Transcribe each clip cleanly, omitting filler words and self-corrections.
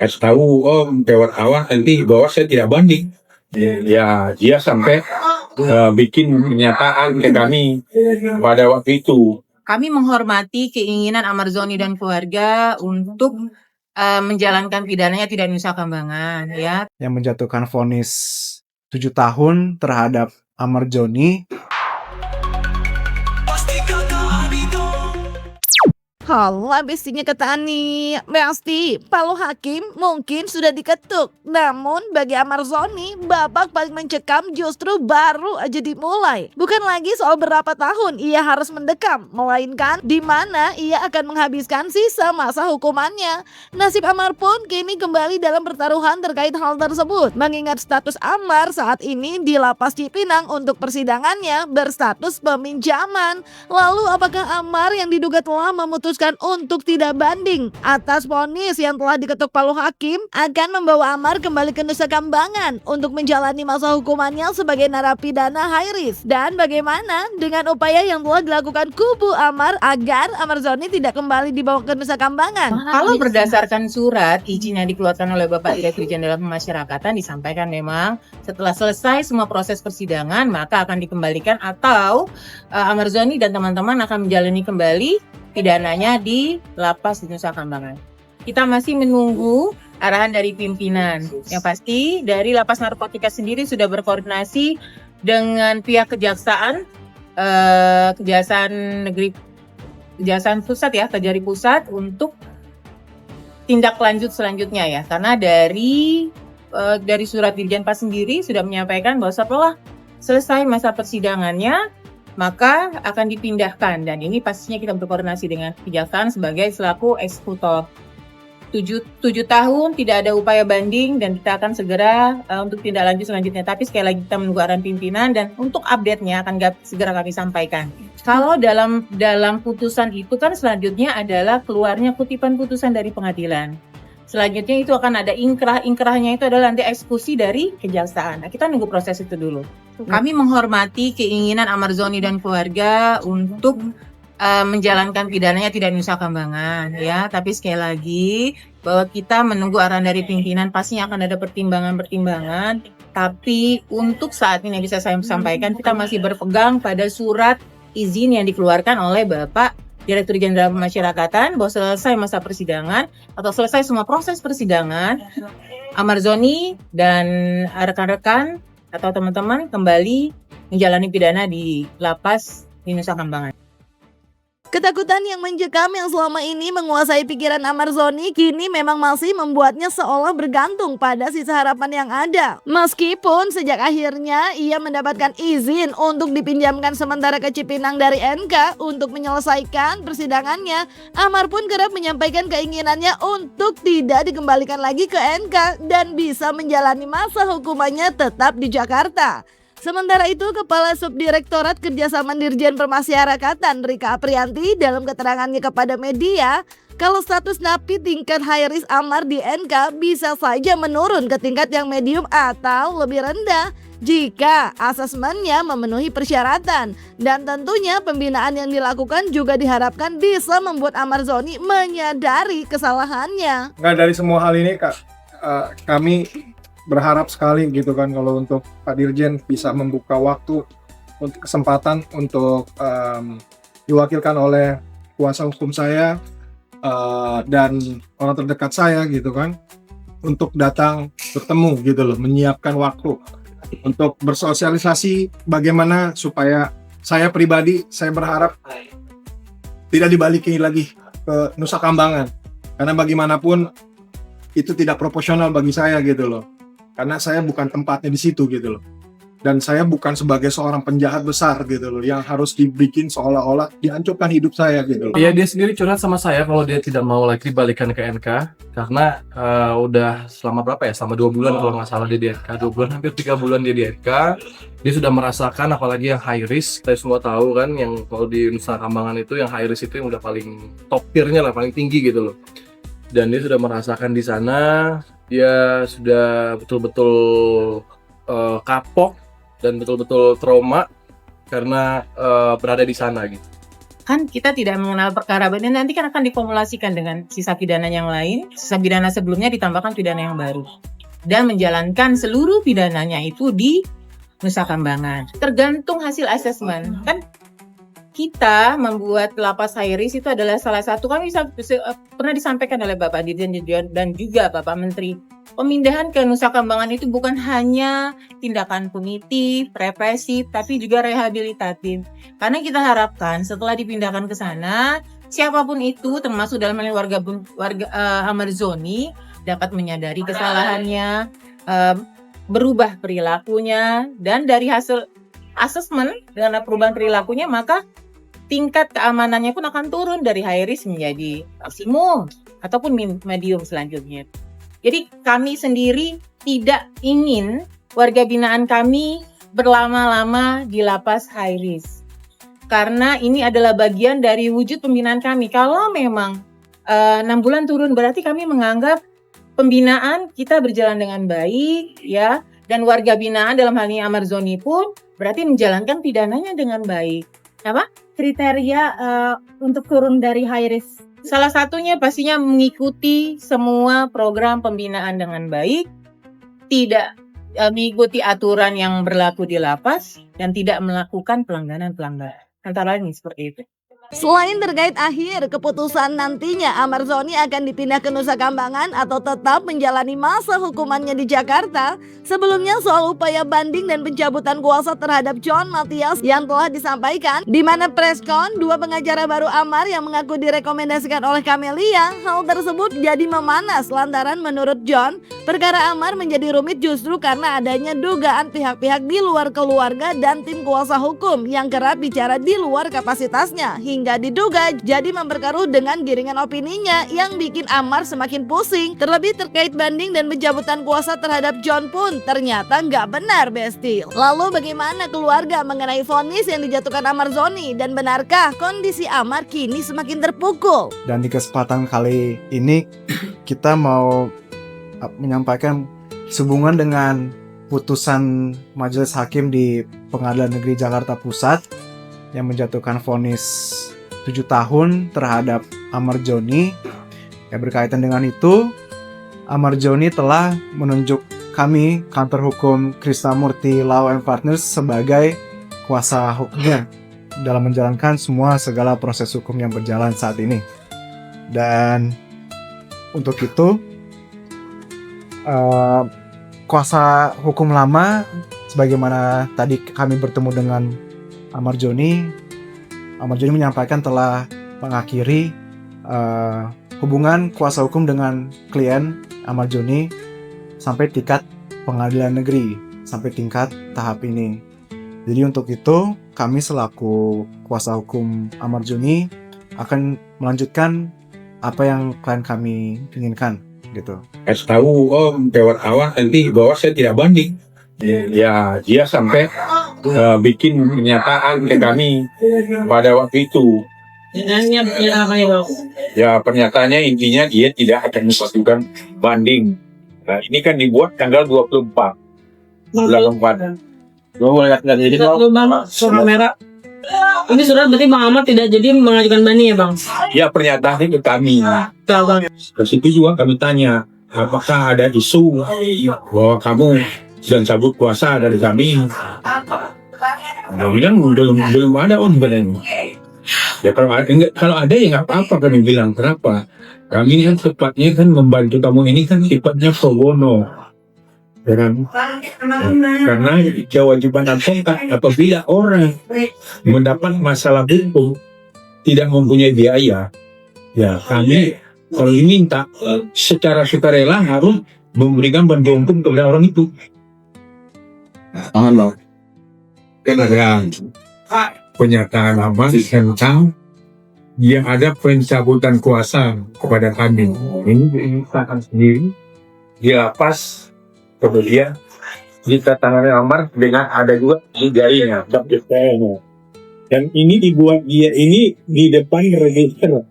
kasih tahu, oh lewat awal nanti bahwa saya tidak banding. Ya dia sampai bikin pernyataan ke kami pada waktu itu. Kami menghormati keinginan Amarzoni dan keluarga untuk menjalankan pidananya tidak Nusa Kambangan, ya. Yang menjatuhkan vonis 7 tahun terhadap Amarzoni. Halo, bestinya kata Ani. Besti, Palu Hakim mungkin sudah diketuk. Namun bagi Amarzoni, babak paling mencekam justru baru aja dimulai. Bukan lagi soal berapa tahun ia harus mendekam, melainkan di mana ia akan menghabiskan sisa masa hukumannya. Nasib Amar pun kini kembali dalam pertaruhan terkait hal tersebut. Mengingat status Amar saat ini di Lapas Cipinang untuk persidangannya berstatus peminjaman. Lalu apakah Amar yang diduga telah memutuskan untuk tidak banding atas vonis yang telah diketuk Palu Hakim akan membawa Amar kembali ke Nusa Kambangan untuk menjalani masa hukumannya sebagai narapidana high risk? Dan bagaimana dengan upaya yang telah dilakukan kubu Amar agar Amarzoni tidak kembali dibawa ke Nusa Kambangan? Kalau berdasarkan surat izin yang dikeluarkan oleh Bapak Direktur Jenderal Pemasyarakatan, disampaikan memang setelah selesai semua proses persidangan maka akan dikembalikan atau Amarzoni dan teman-teman akan menjalani kembali pidananya di Lapas di Nusa Kambangan. Kita masih menunggu arahan dari pimpinan. Yang pasti dari Lapas Narkotika sendiri sudah berkoordinasi dengan pihak Kejaksaan Negeri, Kejaksaan Pusat ya, Kejari Pusat untuk tindak lanjut selanjutnya ya. Karena dari surat Dirjen Pas sendiri sudah menyampaikan bahwa setelah selesai masa persidangannya maka akan dipindahkan, dan ini pastinya kita berkoordinasi dengan kejaksaan sebagai selaku eksekutor. 7 tahun tidak ada upaya banding dan kita akan segera untuk tindak lanjut selanjutnya. Tapi sekali lagi kita menunggu arahan pimpinan dan untuk update-nya akan segera kami sampaikan. Kalau dalam putusan itu kan selanjutnya adalah keluarnya kutipan putusan dari pengadilan. Selanjutnya itu akan ada inkrahnya itu adalah nanti eksekusi dari kejaksaan. Nah, kita nunggu proses itu dulu. Kami menghormati keinginan Amarzoni dan keluarga untuk menjalankan pidananya tidak Nusa Kambangan, ya. Tapi sekali lagi bahwa kita menunggu arahan dari pimpinan, pastinya akan ada pertimbangan. Tapi untuk saat ini yang bisa saya sampaikan, kita masih berpegang pada surat izin yang dikeluarkan oleh Bapak Direktur Jenderal Pemasyarakatan bahwa selesai masa persidangan atau selesai semua proses persidangan, Amarzoni dan rekan-rekan atau teman-teman kembali menjalani pidana di Lapas di Nusa Kambangan. Ketakutan yang mencekam yang selama ini menguasai pikiran Amarzoni kini memang masih membuatnya seolah bergantung pada sisa harapan yang ada. Meskipun sejak akhirnya ia mendapatkan izin untuk dipinjamkan sementara ke Cipinang dari NK untuk menyelesaikan persidangannya, Amar pun kerap menyampaikan keinginannya untuk tidak dikembalikan lagi ke NK dan bisa menjalani masa hukumannya tetap di Jakarta. Sementara itu, Kepala Subdirektorat Kerjasama Dirjen Pemasyarakatan Rika Aprianti dalam keterangannya kepada media, kalau status napi tingkat high risk Amar di NK bisa saja menurun ke tingkat yang medium atau lebih rendah jika asesmennya memenuhi persyaratan. Dan tentunya pembinaan yang dilakukan juga diharapkan bisa membuat Amarzoni menyadari kesalahannya. Nah, dari semua hal ini kami berharap sekali gitu kan kalau untuk Pak Dirjen bisa membuka waktu untuk kesempatan untuk diwakilkan oleh kuasa hukum saya dan orang terdekat saya gitu kan untuk datang bertemu gitu loh, menyiapkan waktu untuk bersosialisasi bagaimana supaya saya pribadi saya berharap tidak dibalikin lagi ke Nusa Kambangan karena bagaimanapun itu tidak proporsional bagi saya gitu loh. Karena saya bukan tempatnya di situ gitu loh. Dan saya bukan sebagai seorang penjahat besar gitu loh yang harus dibikin seolah-olah dihancurkan hidup saya gitu loh. Iya, dia sendiri curhat sama saya kalau dia tidak mau lagi dibalikan ke NK karena udah selama berapa ya? Selama 2 bulan kalau nggak salah dia di NK. 2 bulan, hampir 3 bulan dia di NK. Dia sudah merasakan apalagi yang high risk. Kita semua tahu kan yang kalau di Nusa Kambangan itu yang high risk itu yang udah paling top tier-nya lah, paling tinggi gitu loh. Dan dia sudah merasakan di sana. Dia sudah betul-betul kapok dan betul-betul trauma karena berada di sana gitu. kan kita tidak mengenal perkara dan nanti kan akan dikumulasikan dengan sisa pidana yang lain, sisa pidana sebelumnya ditambahkan pidana yang baru dan menjalankan seluruh pidananya itu di Nusa Kambangan. Tergantung hasil asesmen. Kan kita membuat lapas high risk itu adalah salah satu, kami pernah disampaikan oleh Bapak Dirjen dan juga Bapak Menteri. Pemindahan ke Nusa Kambangan itu bukan hanya tindakan punitif, represif, tapi juga rehabilitatif. Karena kita harapkan setelah dipindahkan ke sana, siapapun itu, termasuk dalam hal ini warga Amarzoni, dapat menyadari kesalahannya, berubah perilakunya, dan dari hasil asesmen dengan perubahan perilakunya, maka tingkat keamanannya pun akan turun dari high risk menjadi maksimum ataupun medium selanjutnya. Jadi kami sendiri tidak ingin warga binaan kami berlama-lama di lapas high risk. Karena ini adalah bagian dari wujud pembinaan kami. Kalau memang 6 bulan turun, berarti kami menganggap pembinaan kita berjalan dengan baik, ya. Dan warga binaan dalam hal ini Amarzoni pun berarti menjalankan pidananya dengan baik. Apa? Kriteria untuk turun dari high risk? Salah satunya pastinya mengikuti semua program pembinaan dengan baik, tidak mengikuti aturan yang berlaku di lapas, dan tidak melakukan pelanggaran-pelanggaran. Antara lain seperti itu. Selain terkait akhir keputusan nantinya Amarzoni akan dipindah ke Nusa Kambangan atau tetap menjalani masa hukumannya di Jakarta, sebelumnya soal upaya banding dan pencabutan kuasa terhadap John Matias yang telah disampaikan, di mana preskon 2 pengacara baru Amar yang mengaku direkomendasikan oleh Camelia, hal tersebut jadi memanas lantaran menurut John, perkara Amar menjadi rumit justru karena adanya dugaan pihak-pihak di luar keluarga dan tim kuasa hukum yang kerap bicara di luar kapasitasnya, hingga diduga jadi memperkeruh dengan giringan opininya yang bikin Amar semakin pusing. Terlebih terkait banding dan pencabutan kuasa terhadap John pun ternyata nggak benar, Besti. Lalu bagaimana keluarga mengenai vonis yang dijatuhkan Amarzoni, dan benarkah kondisi Amar kini semakin terpukul? Dan di kesempatan kali ini kita mau menyampaikan sehubungan dengan putusan Majelis Hakim di Pengadilan Negeri Jakarta Pusat yang menjatuhkan vonis 7 tahun terhadap Amarzoni. Ya, berkaitan dengan itu, Amarzoni telah menunjuk kami, kantor hukum Krisnamurti Law and Partners, sebagai kuasa hukumnya dalam menjalankan segala proses hukum yang berjalan saat ini. Dan untuk itu, kuasa hukum lama, sebagaimana tadi kami bertemu dengan Amarzoni menyampaikan telah mengakhiri hubungan kuasa hukum dengan klien Amarzoni sampai tingkat pengadilan negeri, sampai tingkat tahap ini. Jadi untuk itu kami selaku kuasa hukum Amarzoni akan melanjutkan apa yang klien kami inginkan gitu. Kasih tahu lewat awal nanti bahwa saya tidak banding. Ya, dia sampai bikin pernyataan ke kami pada waktu itu. Ya, pernyataannya intinya dia tidak akan melakukan banding. Nah, ini kan dibuat tanggal 24 bulan 4. Jadi surat merah. Ini surat berarti Bang Amar tidak jadi mengajukan banding ya Bang? Ya, pernyataannya ke kami. Ke situ juga kami tanya, apakah ada isu bahwa kamu sedang cabut kuasa dari kami? Dia bilang belum ada sebenarnya. Ya kalau ada ya nggak apa-apa, kami bilang. Kenapa? Kami ini kan sifatnya kan membantu kamu ini kan sifatnya pro bono. Ya kan? Karena kewajiban advokat apabila orang mendapat masalah hukum tidak mempunyai biaya, ya kami kalau diminta secara sukarela harus memberikan bantuan hukum kepada orang itu. Halo. Kan ada pernyataan lama tentang yang ada pencabutan kuasa kepada kami. Ini diusahakan sendiri di lapas, kemudian kita tangani Amar dengan ada juga jarinya, dan ini dibuat dia ini di depan register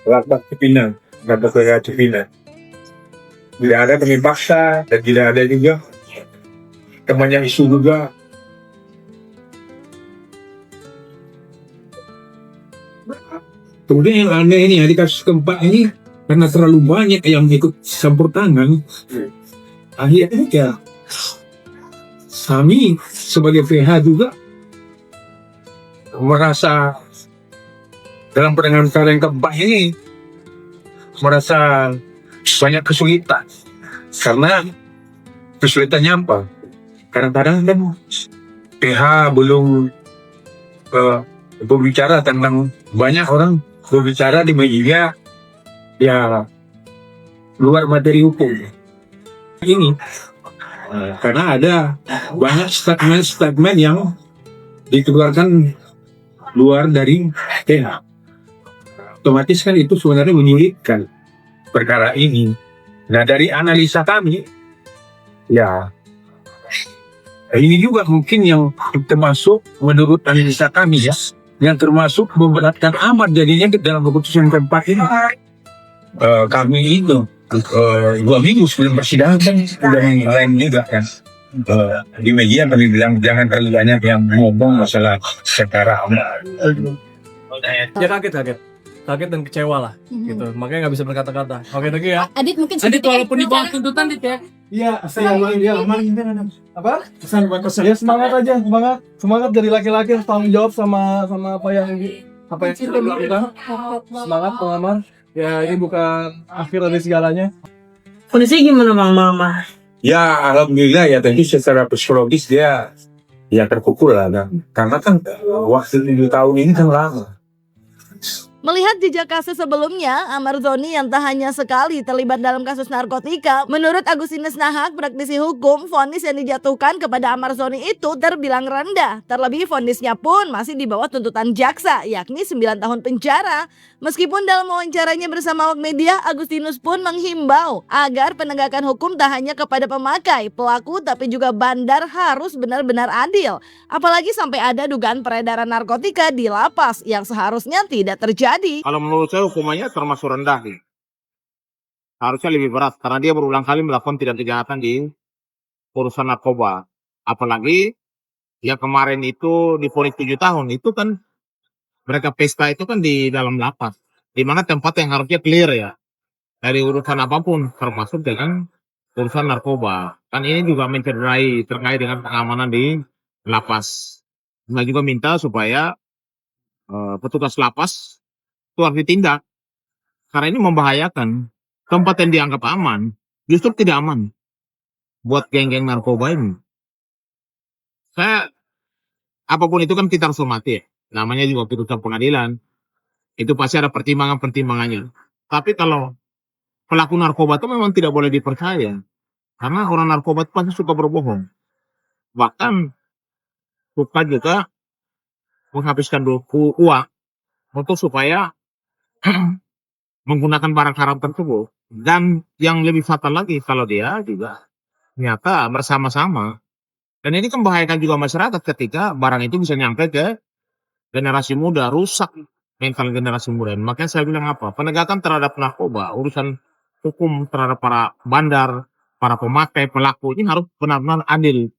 lapas Cipinang, lapas Cipinang. Tidak ada kami paksa dan tidak ada juga temannya isu juga. Kemudian yang aneh ini di kasus keempat ini, karena terlalu banyak yang ikut campur tangan, akhirnya ya kami sebagai PH juga merasa dalam penanganan perkara yang keempat ini merasa banyak kesulitan. Karena kesulitannya apa? Kadang-kadang kan PH belum berbicara tentang, banyak orang berbicara di media ya luar materi hukum ini, karena ada banyak statement yang dikeluarkan luar dari PH. Otomatis kan itu sebenarnya menyulitkan perkara ini. Nah, dari analisa kami ya ini juga mungkin yang termasuk, menurut analisa kami ya, yang termasuk memberatkan amat jadinya dalam keputusan keempat ini. Kami itu 2 minggu sebelum persidangan kan sudah lain juga kan, di media kami bilang jangan terlalu banyak yang ngomong masalah sekarang. Ya kaget dan kecewa lah gitu, makanya nggak bisa berkata-kata. Oke, thank you ya. Adit mungkin Adit, walaupun di bawah tuntutan Dit ya. Iya, saya apa? Ya semangat aja, semangat dari laki-laki harus tanggung jawab sama apa yang sudah dilakukan. Semangat pengaman. Ya ini bukan akhir dari segalanya. Kondisi gimana Bang Mama? Ya alhamdulillah ya, tentu secara psikologis dia ya terpukul lah kan. Karena kan waktu 7 tahun ini kan lama. Melihat jejak kasus sebelumnya, Amar Zoni yang tak hanya sekali terlibat dalam kasus narkotika, menurut Agustinus Nahak, praktisi hukum, vonis yang dijatuhkan kepada Amar Zoni itu terbilang rendah. Terlebih vonisnya pun masih di bawah tuntutan jaksa, yakni 9 tahun penjara. Meskipun dalam wawancaranya bersama awak media, Agustinus pun menghimbau agar penegakan hukum tak hanya kepada pemakai, pelaku, tapi juga bandar harus benar-benar adil. Apalagi sampai ada dugaan peredaran narkotika di lapas yang seharusnya tidak terjadi. Kalau menurut saya hukumannya termasuk rendah nih. Harusnya lebih berat karena dia berulang kali melakukan tindak kejahatan di urusan narkoba. Apalagi yang kemarin itu divonis 7 tahun, itu kan mereka pesta itu kan di dalam lapas, di mana tempat yang harusnya clear ya dari urusan apapun, termasuk dengan urusan narkoba. Kan ini juga mencederai terkait dengan pengamanan di lapas. Nah juga minta supaya petugas lapas itu harus ditindak karena ini membahayakan. Tempat yang dianggap aman justru tidak aman buat geng-geng narkoba ini. Saya apapun itu kan kita harus hormati ya. Namanya juga putusan pengadilan, itu pasti ada pertimbangannya. Tapi kalau pelaku narkoba itu memang tidak boleh dipercaya, karena orang narkoba itu pasti suka berbohong, bahkan suka juga menghabiskan uang untuk supaya menggunakan barang haram tersebut. Dan yang lebih fatal lagi kalau dia juga ternyata bersama-sama. Dan ini kan membahayakan juga masyarakat ketika barang itu bisa nyampe ke generasi muda, rusak mental generasi muda. Makanya saya bilang apa? Penegakan terhadap narkoba, urusan hukum terhadap para bandar, para pemakai, pelaku ini harus benar-benar adil.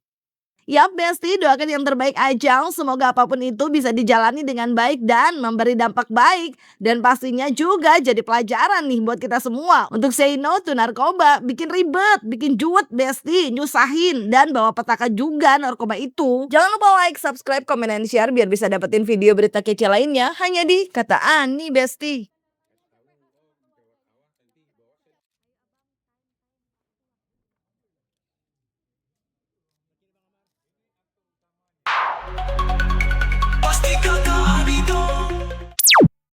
Yap Besti, doakan yang terbaik aja. Semoga apapun itu bisa dijalani dengan baik dan memberi dampak baik. Dan pastinya juga jadi pelajaran nih buat kita semua untuk say no to narkoba. Bikin ribet, bikin juet Besti, nyusahin, dan bawa petaka juga narkoba itu. Jangan lupa like, subscribe, komen, dan share biar bisa dapetin video berita kece lainnya hanya di Kata Ani Besti.